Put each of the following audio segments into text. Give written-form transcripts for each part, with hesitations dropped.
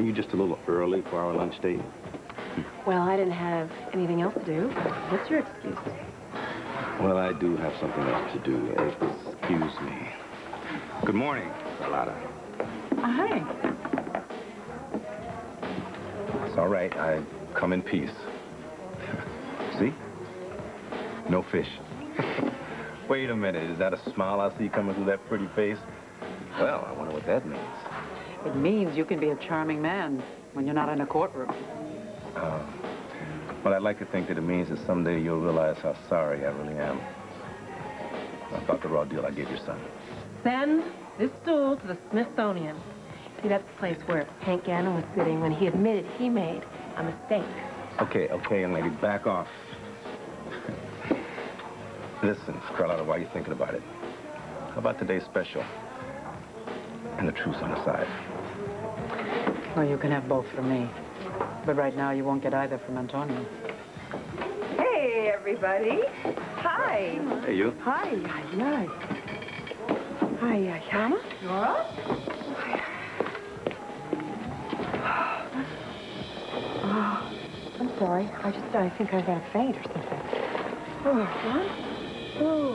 Aren't you just a little early for our lunch date? Well, I didn't have anything else to do. What's your excuse? Well, I do have something else to do. Excuse me. Good morning, Carlotta. Hi. It's all right. I come in peace. See? No fish. Wait a minute. Is that a smile I see coming through that pretty face? Well, I wonder what that means. It means you can be a charming man when you're not in a courtroom. Well, I'd like to think that it means that someday you'll realize how sorry I really am about the raw deal I gave your son. Send this stool to the Smithsonian. See, that's the place where Hank Gannon was sitting when he admitted he made a mistake. Okay, young lady, back off. Listen, Carlotta, while you're thinking about it, how about today's special? And the truce on the side. Well, you can have both from me. But right now, you won't get either from Antonio. Hey, everybody. Hi. Hey, you. Hi. Hi. Hi. Mama? Nora? Oh, I'm sorry. I think I got a faint or something. Oh, what? Whoa.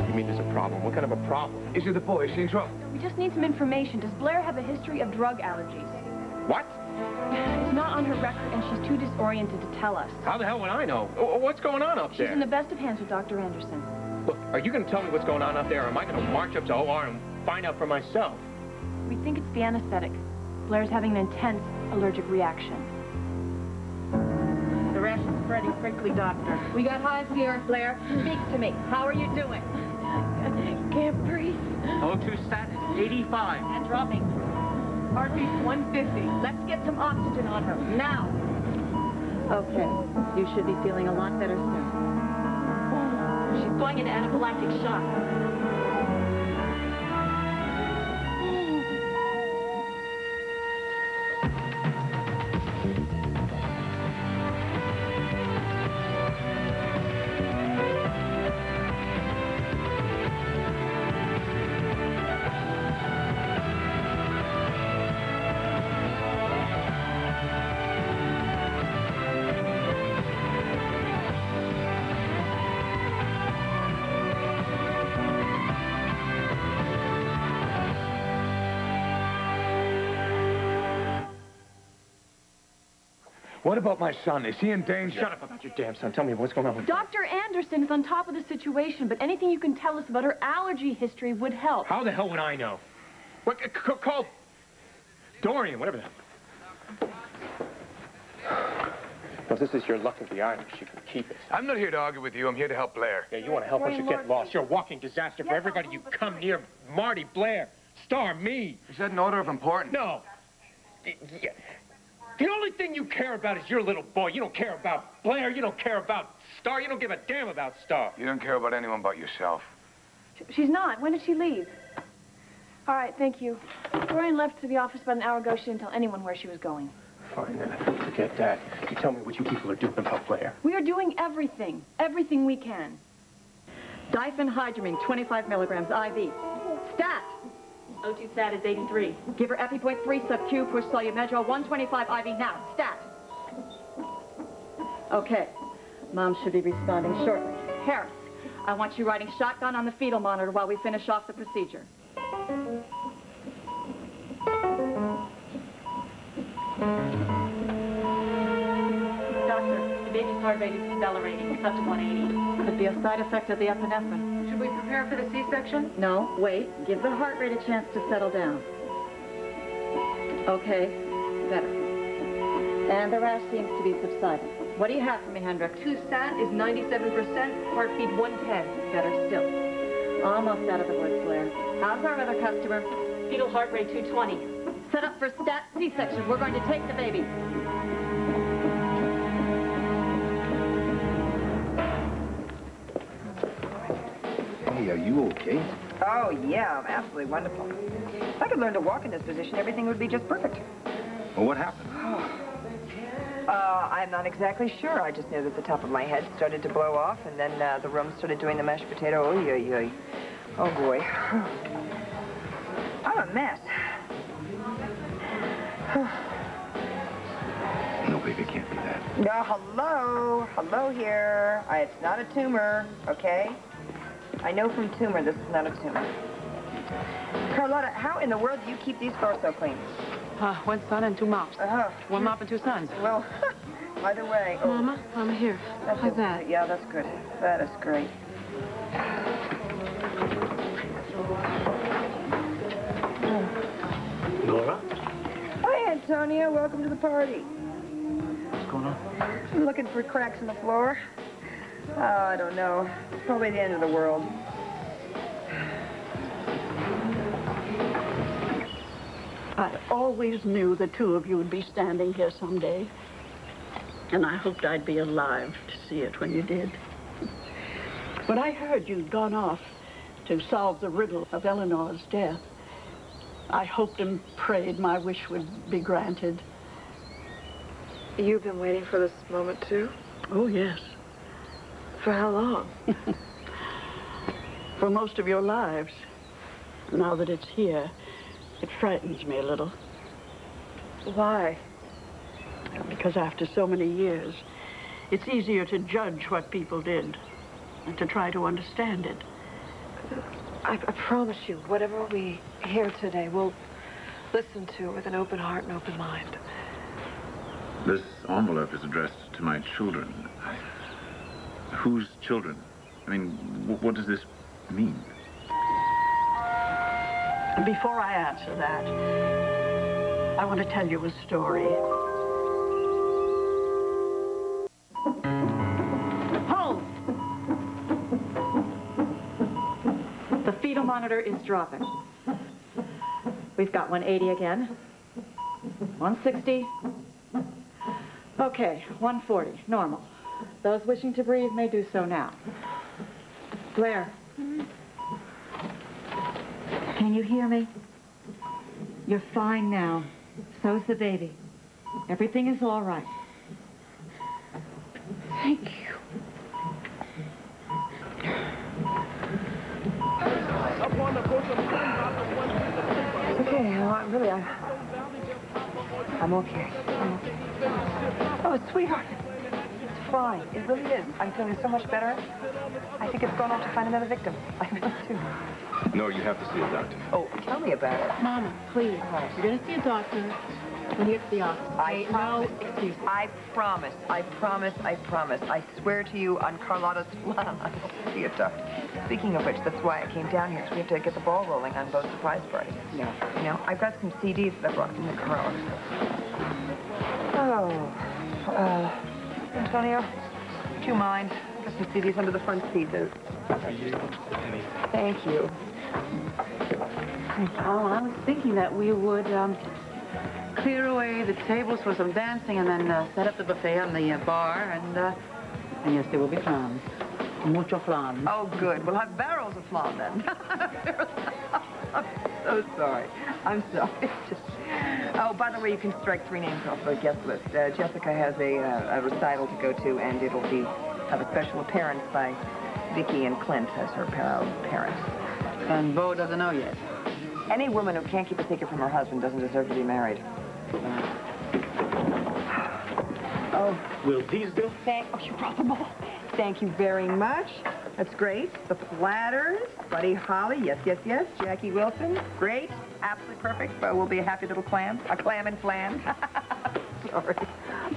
You mean there's a problem? What kind of a problem? Is it the boy? Is she in trouble? We just need some information. Does Blair have a history of drug allergies? What? It's not on her record, and she's too disoriented to tell us. How the hell would I know? What's going on up there? She's in the best of hands with Dr. Anderson. Look, are you going to tell me what's going on up there, or am I going to march up to OR and find out for myself? We think it's the anesthetic. Blair's having an intense allergic reaction. The rash is spreading quickly, Doctor. We got hives here. Blair, speak to me. How are you doing? I can't breathe. O2 status, 85. And dropping. Heartbeat 150. Let's get some oxygen on her, now. Okay. You should be feeling a lot better soon. She's going into anaphylactic shock. What about my son? Is he in danger? Shut up about your damn son. Tell me what's going on with Dr. Anderson is on top of the situation, but anything you can tell us about her allergy history would help. How the hell would I know? What? Call Dorian, whatever the hell. Well, this is your luck of the Irish. You can keep it. I'm not here to argue with you. I'm here to help Blair. Yeah, you want to help us, you get lost. You're a walking disaster for everybody you come near. Marty, Blair, Star, me. Is that an order of importance? No. Yeah. The only thing you care about is your little boy. You don't care about Blair. You don't care about Star. You don't give a damn about Star. You don't care about anyone but yourself. She's not. When did she leave? All right, thank you. Dorian left to the office about an hour ago. She didn't tell anyone where she was going. Fine, then. Forget that. You tell me what you people are doing about Blair. We are doing everything. Everything we can. Diphenhydramine, 25 milligrams IV. Stat! O2 stat is 83. Give her Epi.3 sub-Q, push Solumedrol, 125 IV now. Stat! Okay. Mom should be responding shortly. Harris, I want you riding shotgun on the fetal monitor while we finish off the procedure. Doctor, the baby's heart rate is accelerating. It's up to 180. Could be a side effect of the epinephrine. Should we prepare for the C-section? No, wait. Give the heart rate a chance to settle down. Okay, better. And the rash seems to be subsiding. What do you have for me, Hendricks? 2 stat is 97%, heartbeat 110. Better still. Almost out of the woods, Blair. How's our other customer? Fetal heart rate 220. Set up for stat C-section. We're going to take the baby. Hey, are you okay? Oh, yeah, I'm absolutely wonderful. If I could learn to walk in this position, everything would be just perfect. Well, what happened? I'm not exactly sure. I just know that the top of my head started to blow off, and then the room started doing the mashed potato. Oh, boy. I'm a mess. No, baby, it can't be that. No, hello. Hello here. It's not a tumor, okay? I know from tumor this is not a tumor. Carlotta, how in the world do you keep these floors so clean? One son and two mops. One mop and two sons. Well, either way. Oh, Mama, here. How's that? Yeah, that's good. That is great. Nora? Hi, Antonia. Welcome to the party. What's going on? I'm looking for cracks in the floor. Oh, I don't know. It's probably the end of the world. I always knew the two of you would be standing here someday. And I hoped I'd be alive to see it when you did. When I heard you'd gone off to solve the riddle of Eleanor's death, I hoped and prayed my wish would be granted. You've been waiting for this moment, too? Oh, yes. For how long? For most of your lives. Now that it's here, it frightens me a little. Why? Because after so many years, it's easier to judge what people did and to try to understand it. I promise you, whatever we hear today, we'll listen to with an open heart and open mind. This envelope is addressed to my children. Whose children? I mean, what does this mean? Before I answer that, I want to tell you a story. Hold! The fetal monitor is dropping. We've got 180 again. 160. Okay, 140, normal. Those wishing to breathe may do so now. Blair. Can you hear me? You're fine now. So's the baby. Everything is all right. Thank you. Okay, well, really, I'm okay. Oh, sweetheart. It's fine. It really is. I'm feeling so much better. I think it's gone off to find another victim. I really do. No, you have to see a doctor. Oh, tell me about it. Mama, please. You're going to see a doctor when you get to the office. No excuses. I promise. I swear to you on Carlotta's flan, I will see a doctor. Speaking of which, that's why I came down here, because we have to get the ball rolling on both surprise parties. Yeah. You know, I've got some CDs that I brought from the car. Oh, Antonio, do you mind? I've got some CDs under the front seat. Thank you. Oh, I was thinking that we would clear away the tables for some dancing and then set up the buffet on the bar and yes, there will be flan. Mucho flan. Oh, good. We'll have barrels of flan then. I'm so sorry. I'm sorry. Oh, by the way, you can strike 3 names off the guest list. Jessica has a recital to go to, and it'll have a special appearance by Vicki and Clint as her parents. And Bo doesn't know yet. Any woman who can't keep a secret from her husband doesn't deserve to be married. Oh. Will these do? Oh, you brought them all. Thank you very much. That's great. The platters. Buddy Holly. Yes. Jackie Wilson. Great. Absolutely perfect. We'll be a happy little clam. A clam and flan. Sorry.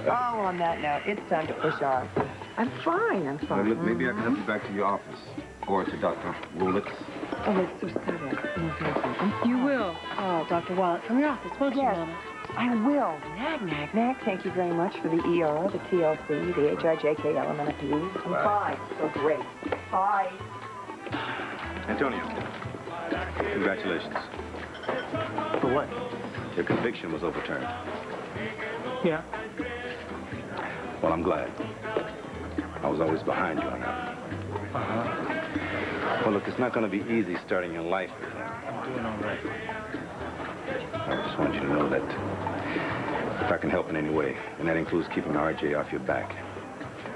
Oh, on that note, it's time to push on. I'm fine. Well, look, maybe I can help you back to your office. Or to Dr. Woolitz. Oh, it's so sad. You will. Oh, Dr. Wallet, from your office, won't you, Mama? I will. Nag. Thank you very much for the ER, the TLC, the HIJK amenities. I'm fine. So great. Bye. Antonio, congratulations. For what? Your conviction was overturned. Yeah. Well, I'm glad. I was always behind you on that. Well, look, it's not going to be easy starting your life here. I'm doing all right. I just want you to know that if I can help in any way, and that includes keeping RJ off your back,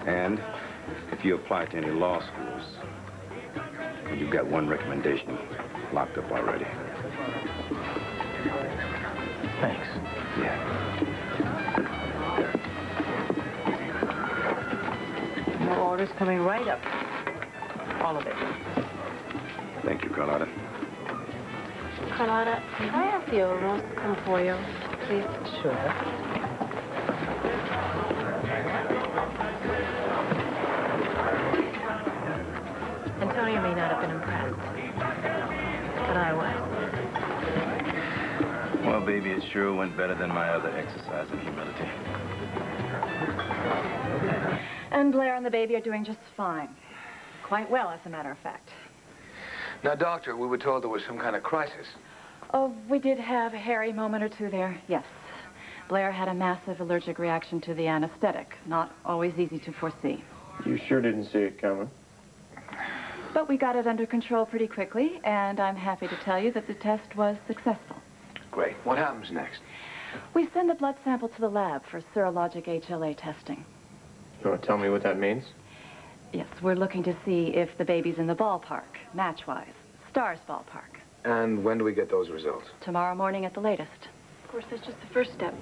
and if you apply to any law schools, you've got one recommendation locked up already. Thanks. Yeah. More orders coming right up. All of it. Thank you, Carlotta. Carlotta, can I have the Oltl come for you, please? Sure. Antonio may not have been impressed, but I was. Well, baby, it sure went better than my other exercise in humility. And Blair and the baby are doing just fine. Quite well, as a matter of fact. Now, Doctor, we were told there was some kind of crisis. Oh, we did have a hairy moment or two there, yes. Blair had a massive allergic reaction to the anesthetic. Not always easy to foresee. You sure didn't see it coming. But we got it under control pretty quickly, and I'm happy to tell you that the test was successful. Great. What happens next? We send a blood sample to the lab for serologic HLA testing. You want to tell me what that means? Yes, we're looking to see if the baby's in the ballpark, match-wise. Star's ballpark. And when do we get those results? Tomorrow morning at the latest. Of course, that's just the first step.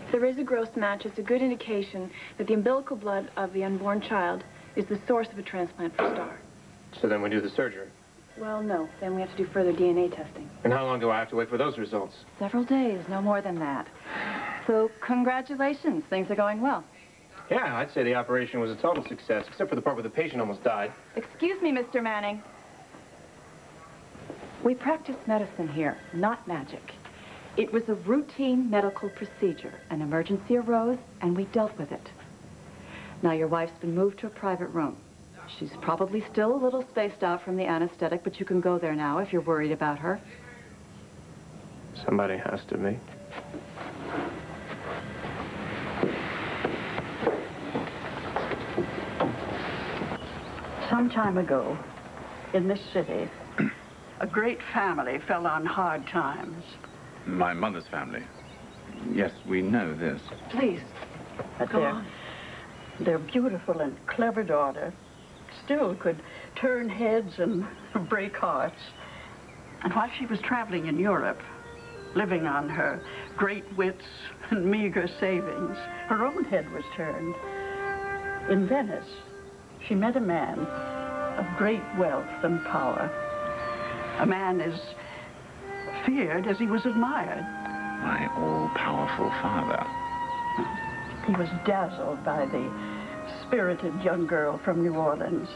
If there is a gross match, it's a good indication that the umbilical blood of the unborn child is the source of a transplant for Star. So then we do the surgery. Well, no. Then we have to do further DNA testing. And how long do I have to wait for those results? Several days, no more than that. So, congratulations. Things are going well. Yeah, I'd say the operation was a total success, except for the part where the patient almost died. Excuse me, Mr. Manning. We practice medicine here, not magic. It was a routine medical procedure. An emergency arose, and we dealt with it. Now, your wife's been moved to a private room. She's probably still a little spaced out from the anesthetic, but you can go there now if you're worried about her. Somebody has to be. Some time ago, in this city, a great family fell on hard times. My mother's family. Yes, we know this. Please, but their beautiful and clever daughter still could turn heads and break hearts. And while she was traveling in Europe, living on her great wits and meager savings, her own head was turned. In Venice, she met a man of great wealth and power. A man as feared as he was admired. My all-powerful father. He was dazzled by the spirited young girl from New Orleans.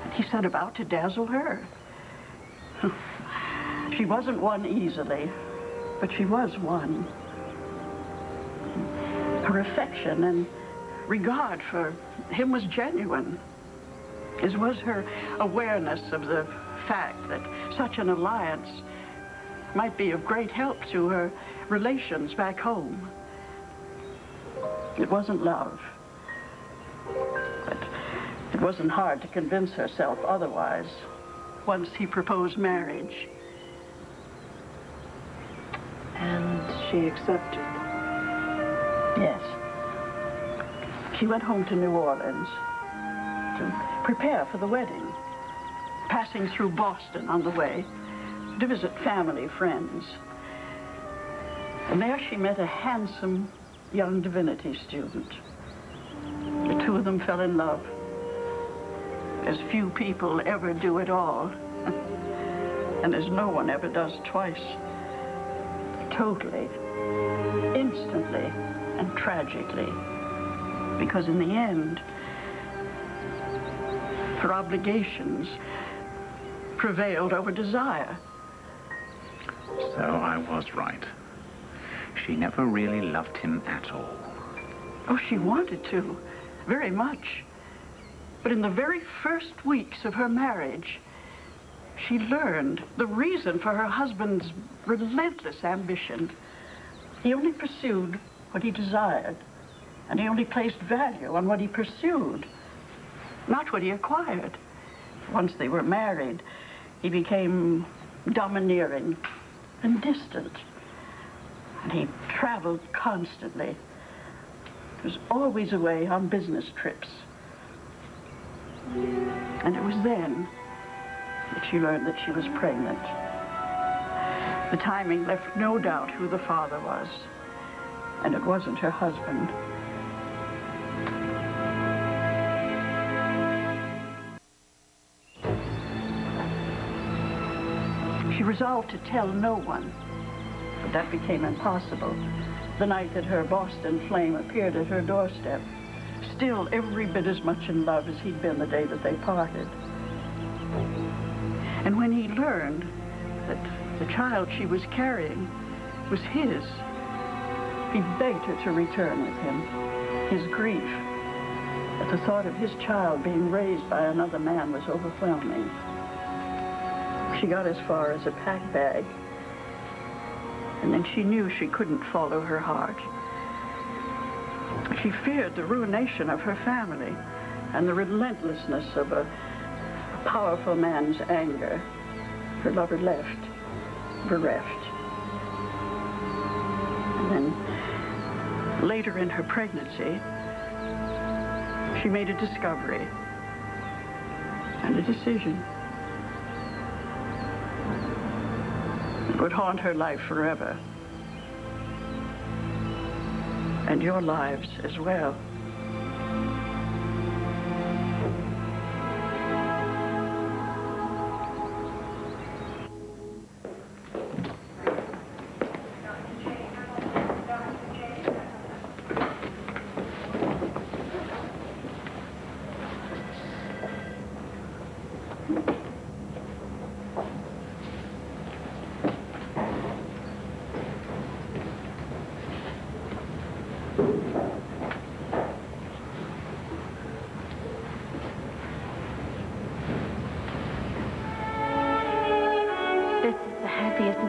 And he set about to dazzle her. She wasn't won easily, but she was won. Her affection and regard for him was genuine, as was her awareness of the fact that such an alliance might be of great help to her relations back home. It wasn't love, but it wasn't hard to convince herself otherwise once he proposed marriage. And she accepted. Yes. She went home to New Orleans to prepare for the wedding, passing through Boston on the way to visit family, friends. And there she met a handsome young divinity student. The two of them fell in love, as few people ever do at all, and as no one ever does twice. Totally, instantly, and tragically. Because in the end, her obligations prevailed over desire. So I was right. She never really loved him at all. Oh, she wanted to, very much. But in the very first weeks of her marriage, she learned the reason for her husband's relentless ambition. He only pursued what he desired, and he only placed value on what he pursued, not what he acquired. Once they were married, he became domineering and distant, and he traveled constantly. He was always away on business trips. And it was then that she learned that she was pregnant. The timing left no doubt who the father was, and it wasn't her husband. She resolved to tell no one, but that became impossible the night that her Boston flame appeared at her doorstep, still every bit as much in love as he'd been the day that they parted. And when he learned that the child she was carrying was his, he begged her to return with him. His grief at the thought of his child being raised by another man was overwhelming. She got as far as a pack bag, and then she knew she couldn't follow her heart. She feared the ruination of her family and the relentlessness of a powerful man's anger. Her lover left, bereft. And then, later in her pregnancy, she made a discovery and a decision. It would haunt her life forever. And your lives as well.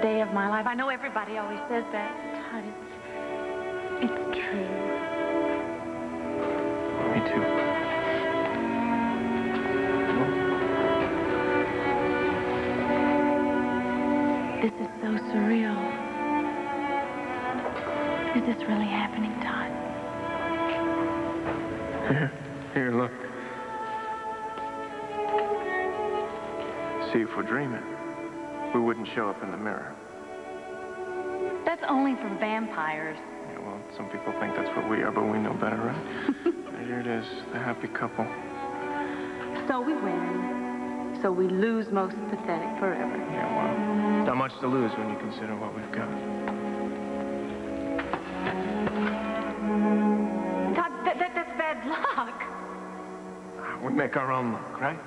Day of my life. I know everybody always says that, Todd. It's true. Me too. This is so surreal. Is this really happening, Todd? Here, look. See, if we're dreaming, we wouldn't show up in the mirror. That's only for vampires. Yeah, well, some people think that's what we are, but we know better, right? Here it is, the happy couple. So we win. So we lose most pathetic forever. Yeah, well, not much to lose when you consider what we've got. Todd, that's bad luck. We make our own luck, right?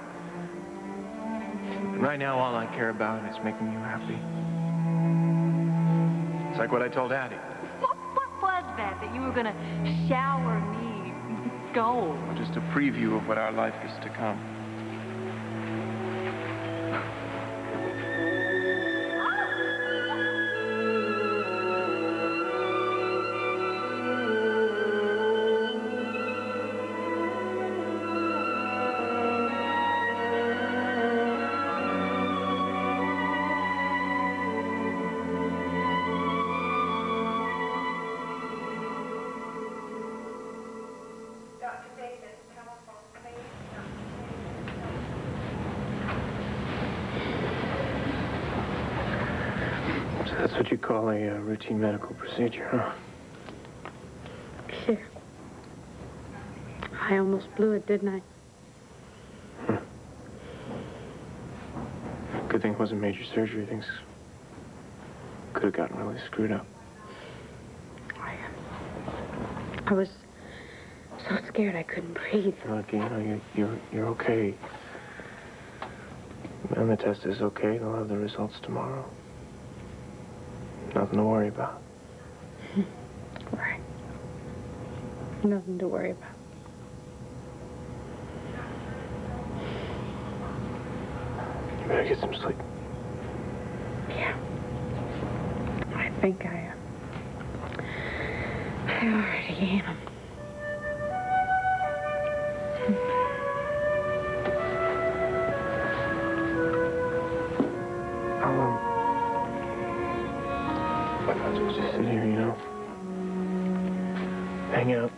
Right now, all I care about is making you happy. It's like what I told Addie. What was that you were gonna shower me with gold? Just a preview of what our life is to come. That's what you call a routine medical procedure, huh? Sure. I almost blew it, didn't I? Good thing it wasn't major surgery. Things could have gotten really screwed up. I was so scared I couldn't breathe. Look, you know, you're okay. And the test is okay. They'll have the results tomorrow. Nothing to worry about. Right. Nothing to worry about. You better get some sleep. Yeah. I think I already am. I'll just sit here, you know. Hang out.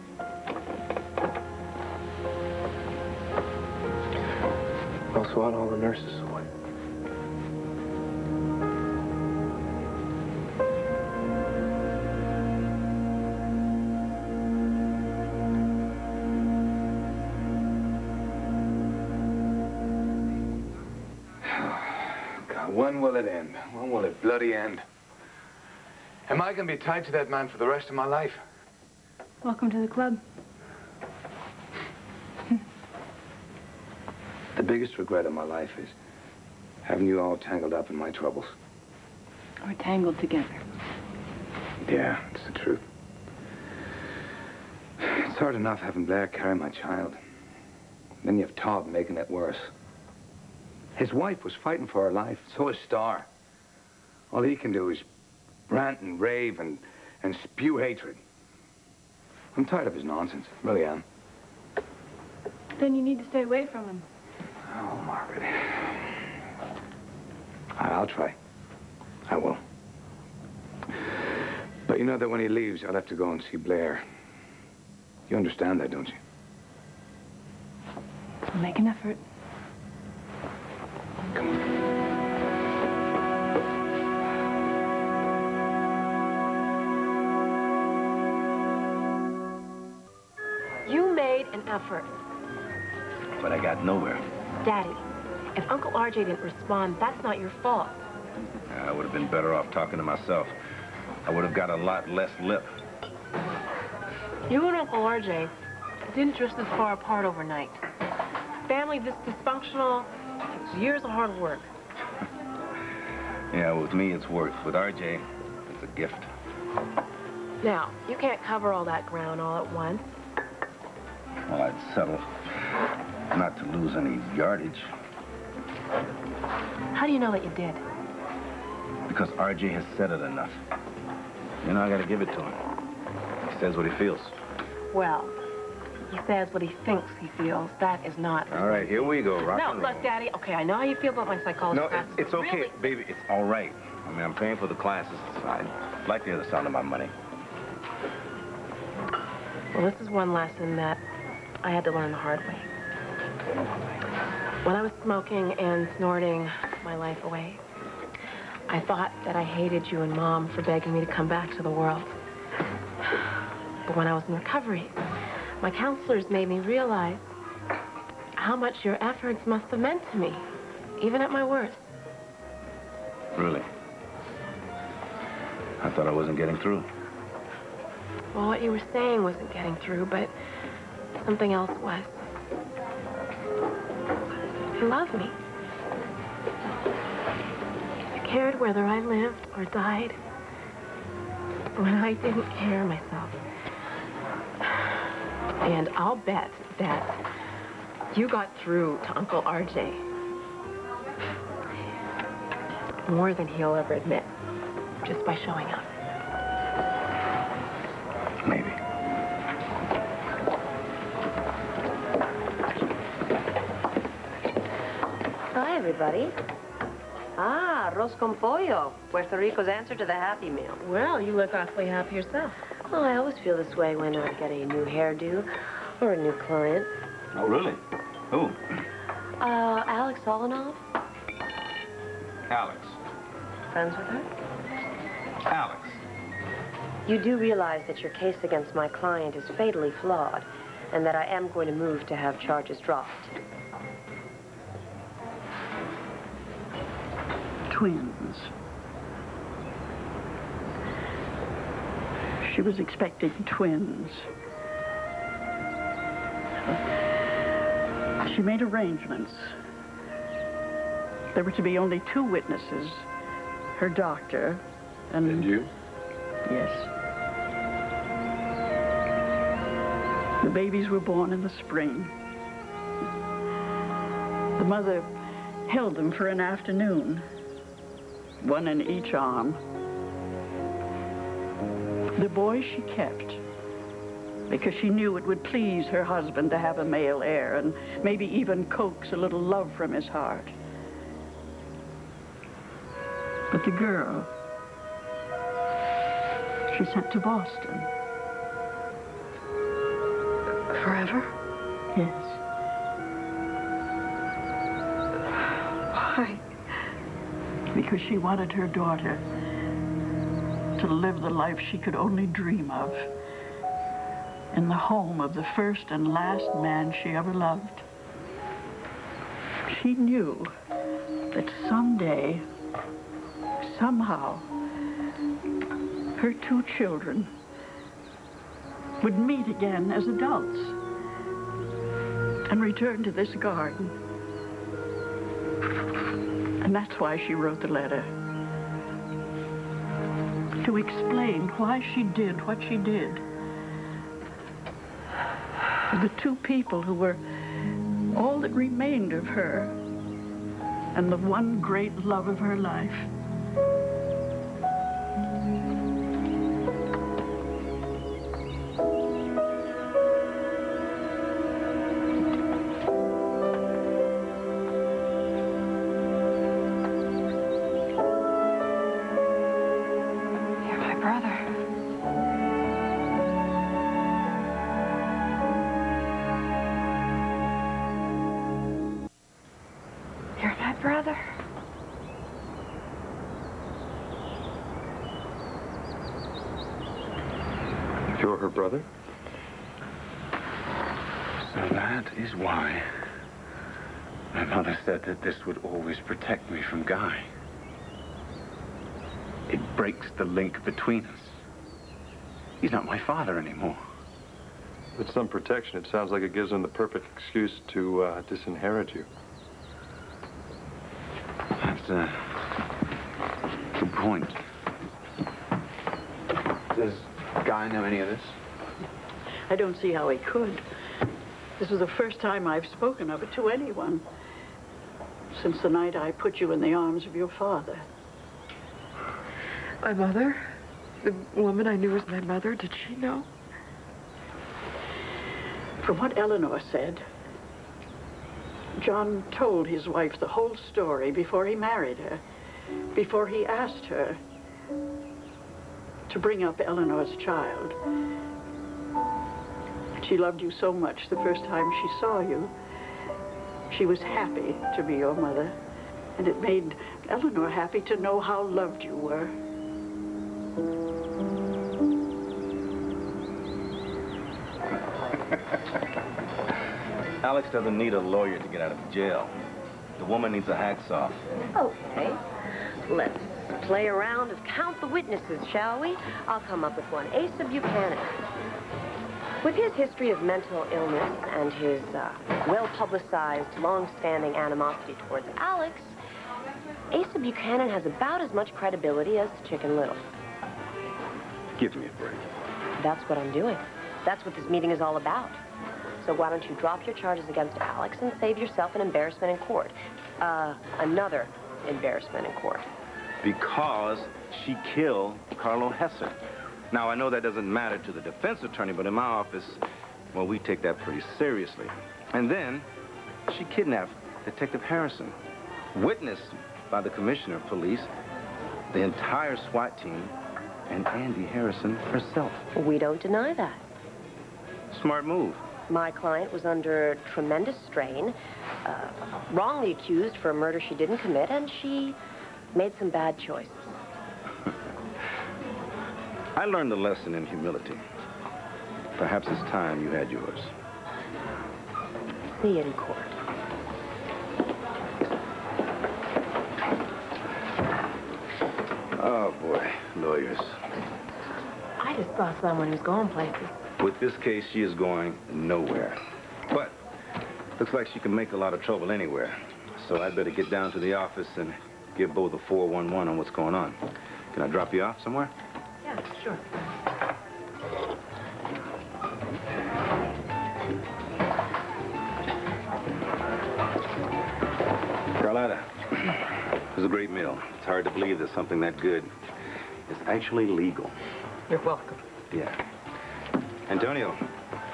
I'll swat all the nurses away. When will it end? When will it bloody end? Am I going to be tied to that man for the rest of my life? Welcome to the club. The biggest regret of my life is having you all tangled up in my troubles. We're tangled together. Yeah, it's the truth. It's hard enough having Blair carry my child. Then you have Todd making it worse. His wife was fighting for her life, so is Star. All he can do is rant and rave and spew hatred. I'm tired of his nonsense, really am. Then you need to stay away from him. Oh, Margaret. I'll try. I will. But you know that when he leaves, I'll have to go and see Blair. You understand that, don't you? I'll make an effort. Come on. You made an effort. But I got nowhere. Daddy, if Uncle RJ didn't respond, that's not your fault. I would have been better off talking to myself. I would have got a lot less lip. You and Uncle RJ didn't drift this far apart overnight. Family this dysfunctional, it's years of hard work. Yeah, with me it's work. With RJ, it's a gift. Now, you can't cover all that ground all at once. Well, I'd settle not to lose any yardage. How do you know that you did? Because RJ has said it enough. You know, I gotta give it to him. He says what he feels. Well, he says what he thinks he feels. That is not... All right, here we go. Rock and roll. Look, Daddy, okay, I know how you feel about my psychology No, classes. it's okay, really... baby. It's all right. I mean, I'm paying for the classes. I'd like to hear the sound of my money. Well, this is one lesson that I had to learn the hard way. When I was smoking and snorting my life away, I thought that I hated you and Mom for begging me to come back to the world. But when I was in recovery, my counselors made me realize how much your efforts must have meant to me, even at my worst. Really? I thought I wasn't getting through. Well, what you were saying wasn't getting through, but something else was. You loved me. You cared whether I lived or died. When I didn't care myself. And I'll bet that you got through to Uncle RJ more than he'll ever admit, just by showing up. Maybe. Hi, everybody. Ah, arroz con pollo, Puerto Rico's answer to the Happy Meal. Well, you look awfully happy yourself. Well, I always feel this way when I get a new hairdo or a new client. Oh, really? Who? Alex Solinov. Alex. Friends with her? Alex. You do realize that your case against my client is fatally flawed, and that I am going to move to have charges dropped. Twins. She was expecting twins. She made arrangements. There were to be only 2 witnesses, her doctor and you? Yes. The babies were born in the spring. The mother held them for an afternoon, one in each arm. The boy she kept, because she knew it would please her husband to have a male heir and maybe even coax a little love from his heart. But the girl, she sent to Boston. Forever? Yes. Why? Because she wanted her daughter to live the life she could only dream of in the home of the first and last man she ever loved. She knew that someday somehow her two children would meet again as adults and return to this garden. And that's why she wrote the letter. To explain why she did what she did. For the two people who were all that remained of her and the one great love of her life. You're her brother? So that is why my mother said that this would always protect me from Guy. It breaks the link between us. He's not my father anymore. With some protection, it sounds like it gives him the perfect excuse to disinherit you. That's a good point. Does Guy know any of this? I don't see how he could. This was the first time I've spoken of it to anyone since the night I put you in the arms of your father. My mother? The woman I knew as my mother, did she know? From what Eleanor said, John told his wife the whole story before he married her, before he asked her to bring up Eleanor's child. She loved you so much the first time she saw you. She was happy to be your mother, and it made Eleanor happy to know how loved you were. Alex doesn't need a lawyer to get out of jail. The woman needs a hacksaw. Okay. Let's play a round of count the witnesses, shall we? I'll come up with one. Asa Buchanan. With his history of mental illness and his well-publicized, long-standing animosity towards Alex, Asa Buchanan has about as much credibility as Chicken Little. Give me a break. That's what I'm doing. That's what this meeting is all about. So why don't you drop your charges against Alex and save yourself an embarrassment in court? Another embarrassment in court. Because she killed Carlo Hesser. Now, I know that doesn't matter to the defense attorney, but in my office, well, we take that pretty seriously. And then, she kidnapped Detective Harrison, witnessed by the commissioner of police, the entire SWAT team, and Andy Harrison herself. We don't deny that. Smart move. My client was under tremendous strain, wrongly accused for a murder she didn't commit, and she made some bad choices. I learned a lesson in humility. Perhaps it's time you had yours. See you in court. Oh, boy, lawyers. I just saw someone who's going places. With this case, she is going nowhere. But looks like she can make a lot of trouble anywhere. So I'd better get down to the office and give Bo the 411 on what's going on. Can I drop you off somewhere? Yeah, sure. Carlotta, it was a great meal. It's hard to believe that something that good is actually legal. You're welcome. Yeah. Antonio,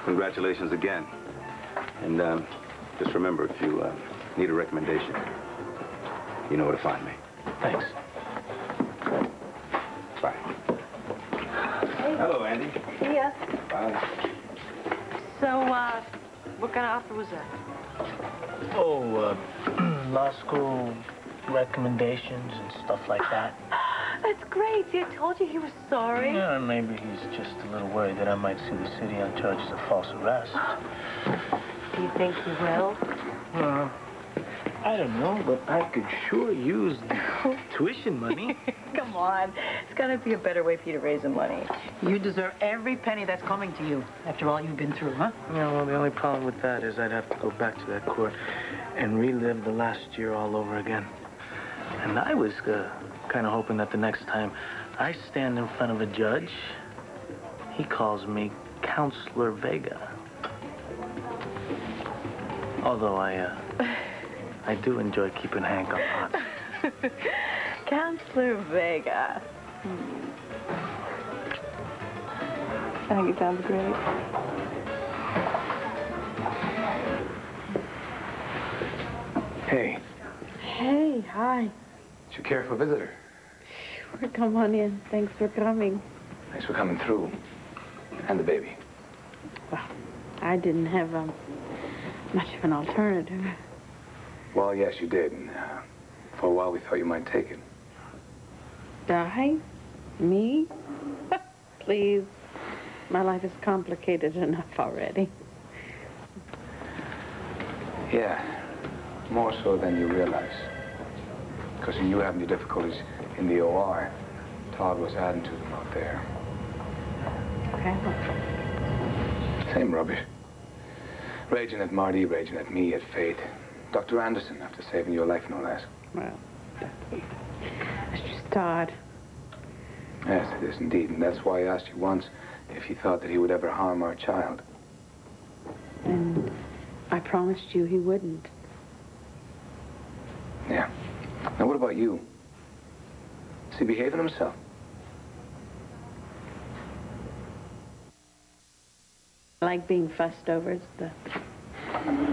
congratulations again. And just remember, if you need a recommendation, you know where to find me. Thanks. Bye. Hey. Hello, Andy. See ya. Bye. So, what kind of offer was that? Oh, law school recommendations and stuff like that. That's great. See, I told you he was sorry. Yeah, maybe he's just a little worried that I might sue the city on charges of false arrest. Do you think he will? I don't know, but I could sure use the tuition money. Come on. It's got to be a better way for you to raise the money. You deserve every penny that's coming to you after all you've been through, huh? Yeah, well, the only problem with that is I'd have to go back to that court and relive the last year all over again. And I was kind of hoping that the next time I stand in front of a judge, he calls me Counselor Vega. Although I do enjoy keeping Hank on hot. Counselor Vega. I think it sounds great. Hey, Hey, hi. did you care for a visitor? Sure, come on in. Thanks for coming. Thanks for coming through. And the baby. Well, I didn't have much of an alternative. Well, yes, you did. And, for a while, we thought you might take it. Die? Me? Please. My life is complicated enough already. Yeah, more so than you realize. Because when you were having your difficulties in the OR, Todd was adding to them out there. Okay. Same rubbish. Raging at Marty, raging at me, at fate. Dr. Anderson, after saving your life, no less. Well, it's just Todd. Yes, it is indeed. And that's why I asked you once if he thought that he would ever harm our child. And I promised you he wouldn't. Yeah. Now, what about you? Is he behaving himself? I like being fussed over. It's the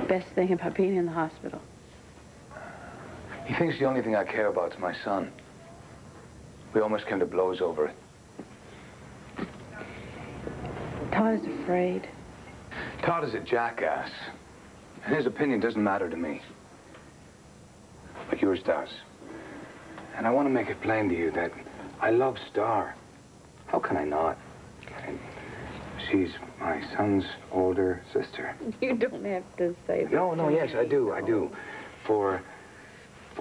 best thing about being in the hospital. He thinks the only thing I care about is my son. We almost came to blows over it. Todd is afraid. Todd is a jackass. And his opinion doesn't matter to me. But yours does. And I want to make it plain to you that I love Star. How can I not? And she's my son's older sister. You don't have to say that. No, yes, I do. For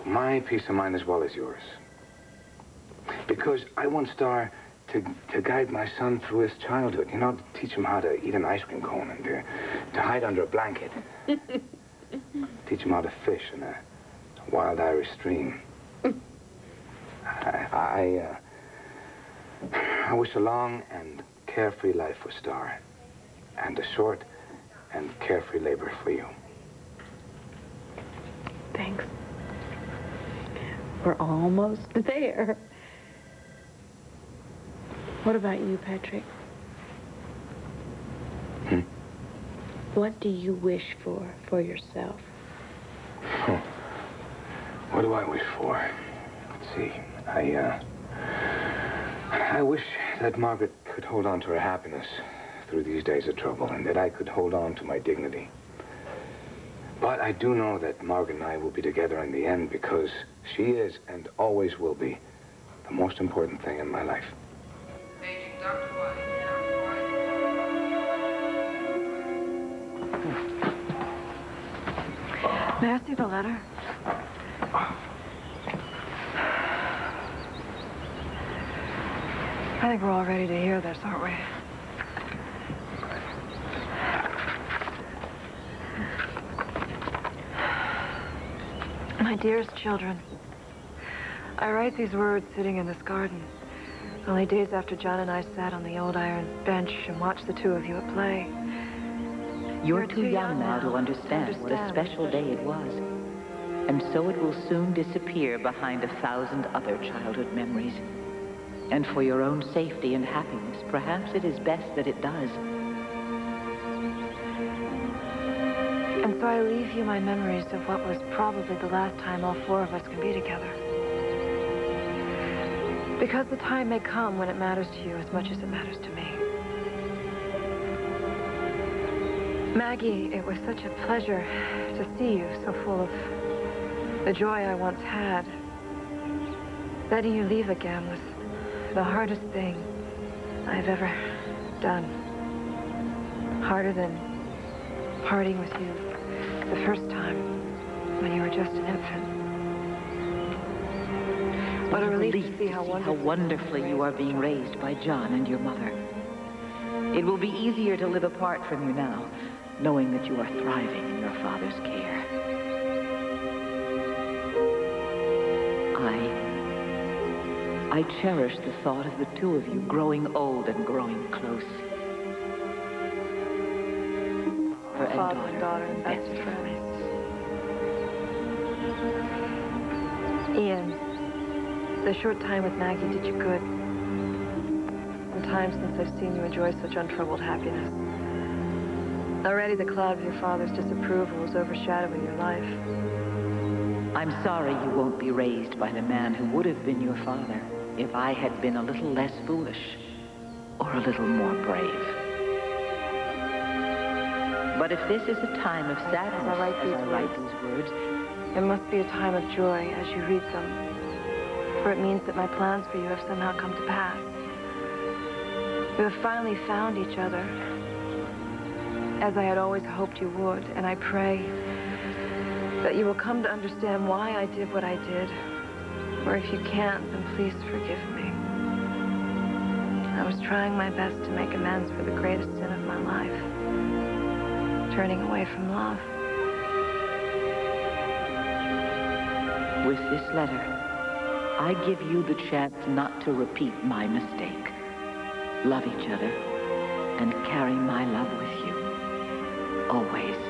my peace of mind as well as yours. Because I want Star to guide my son through his childhood, you know, to teach him how to eat an ice cream cone and to hide under a blanket. Teach him how to fish in a wild Irish stream. I wish a long and carefree life for Star, and a short and carefree labor for you. Thanks. We're almost there. What about you, Patrick? What do you wish for yourself? Oh. What do I wish for? Let's see. I wish that Margaret could hold on to her happiness through these days of trouble, and that I could hold on to my dignity. But I do know that Margaret and I will be together in the end, because she is and always will be the most important thing in my life. May I see the letter? I think we're all ready to hear this, aren't we? My dearest children, I write these words sitting in this garden, only days after John and I sat on the old iron bench and watched the two of you at play. You're too young now to understand what a special day it was. And so it will soon disappear behind 1,000 other childhood memories. And for your own safety and happiness, perhaps it is best that it does. And so I leave you my memories of what was probably the last time all four of us can be together. Because the time may come when it matters to you as much as it matters to me. Maggie, it was such a pleasure to see you so full of the joy I once had. Letting you leave again was the hardest thing I've ever done. Harder than parting with you the first time. when you were just an infant. What a relief to see how wonderfully you are being raised by John and your mother. It will be easier to live apart from you now, knowing that you are thriving in your father's care. I cherish the thought of the two of you growing old and growing close. Father and daughter and best friends. Ian, the short time with Maggie did you good. Some time since I've seen you enjoy such untroubled happiness. Already the cloud of your father's disapproval is overshadowing your life. I'm sorry you won't be raised by the man who would have been your father if I had been a little less foolish or a little more brave. But if this is a time of sadness as I write these words, it must be a time of joy as you read them. For it means that my plans for you have somehow come to pass. You have finally found each other, as I had always hoped you would, and I pray that you will come to understand why I did what I did. Or if you can't, then please forgive me. I was trying my best to make amends for the greatest sin of my life, turning away from love. With this letter, I give you the chance not to repeat my mistake. Love each other and carry my love with you, always.